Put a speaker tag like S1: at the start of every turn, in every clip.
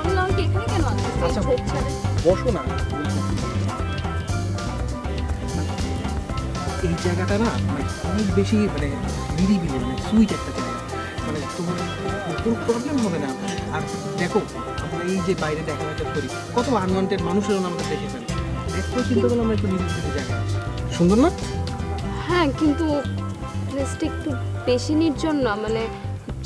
S1: শুনলাম কি এখানে কেন আসছিস?
S2: আচ্ছা
S1: ঝোপ ছাড়ে।
S2: বসো না। এই জায়গাটা না মানে অনেক বেশি মানে নিরিবিলি মানে সুইট একটা জায়গা, মানে তোমার কোনো প্রবলেম হবে না। আর দেখো আমরা এই যে বাইরে দেখাটা করি কত আনওয়ান্টেড মানুষেরও আমাদের দেখে ফেলে, দেখো চিন্তা করলে আমরা একটু নিরিবিলি জায়গায় আছি। সুন্দর না?
S1: হ্যাঁ কিন্তু প্লেসটা একটু বেশি নির্জন না, মানে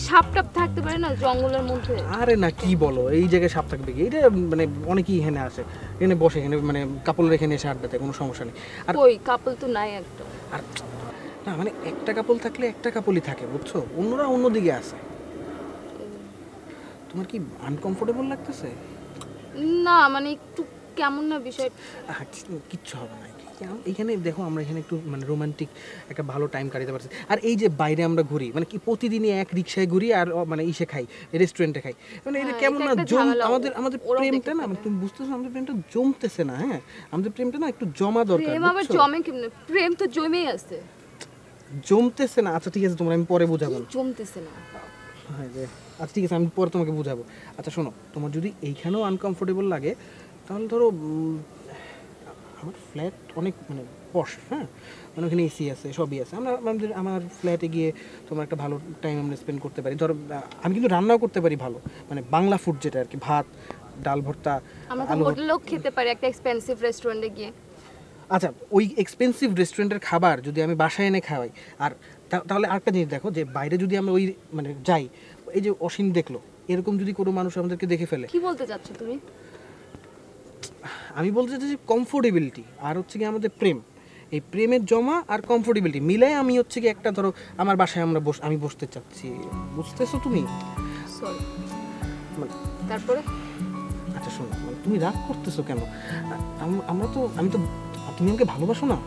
S1: সাপ টাপ থাকতে পারে না জঙ্গলের মধ্যে।
S2: আরে না কি বলো, এই জায়গায় সাপ থাকবে কি? এটা মানে অনেকেই এখানে আসে, এখানে বসে, এখানে মানে কাপড়ের এখানে এসে আড্ডা দেয়, কোনো সমস্যা নেই। আর
S1: ওই কাপল তো নাই একটা।
S2: আর না মানে একটা কাপল থাকলে একটা কাপলই থাকে, বুঝছো? অন্যরা অন্যদিকে আসে। তোমার কি আনকমফোর্টেবল লাগতেছে?
S1: না মানে একটু কেমন না বিষয়।
S2: কিচ্ছু হবে না। এখানে দেখো আমরা এখানে একটু মানে রোমান্টিক একটা ভালো টাইম কাটাতে পারছি। আর এই যে বাইরে আমরা ঘুরি মানে কি প্রতিদিনই এক রিক্সায় ঘুরি আর মানে ইসে খাই, রেস্টুরেন্টে খাই, মানে এটা কেমন না আমাদের আমাদের প্রেমটা না মানে তুমি বুঝতেছো আমাদের প্রেমটা জমতেছে না। হ্যাঁ আমাদের প্রেমটা না একটু জমা দরকার।
S1: প্রেম আবার জমে কেমনে? প্রেম তো জমেই আছে।
S2: জমতেছে না। আচ্ছা ঠিক আছে তোমার আমি পরে বুঝাবো।
S1: জমতেছে না।
S2: হ্যাঁ যে আচ্ছা ঠিক আছে আমি পরে তোমাকে বুঝাবো। আচ্ছা শোনো, তোমার যদি এইখানেও আনকমফোর্টেবল লাগে তাহলে ধরো আমার ফ্ল্যাট অনেক মানে পশ, হ্যাঁ মানে ওখানে এসি আছে, সবই আছে। আমরা আমার ফ্ল্যাটে গিয়ে তোমার একটা ভালো টাইম আমরা স্পেন্ড করতে পারি। ধরো আমি কিন্তু রান্নাও করতে পারি ভালো, মানে বাংলা ফুড যেটা আর কি, ভাত ডাল ভর্তা
S1: আমরা তো হোটেলেও খেতে পারি একটা এক্সপেন্সিভ রেস্টুরেন্টে গিয়ে।
S2: আচ্ছা ওই এক্সপেন্সিভ রেস্টুরেন্টের খাবার যদি আমি বাসায় এনে খাওয়াই, আর তাহলে আরেকটা জিনিস দেখো যে বাইরে যদি আমরা ওই মানে যাই, এই যে অসীম দেখলো এরকম যদি কোনো মানুষ আমাদেরকে দেখে ফেলে।
S1: কি বলতে চাচ্ছ তুমি?
S2: আমি বলতে চাচ্ছি যে কমফোর্টেবিলিটি আর হচ্ছে কি আমাদের প্রেম, এই প্রেমের জমা আর কমফোর্টেবিলিটি মিলাই আমি হচ্ছে কি একটা ধরো আমার বাসায় আমি বসতে চাচ্ছি, বুঝতেছো তুমি?
S1: সরি
S2: মানে
S1: তারপরে
S2: আচ্ছা শোনো, মানে তুমি রাগ করতেছো কেন? আমি তো তুমি আমাকে ভালোবাসো না?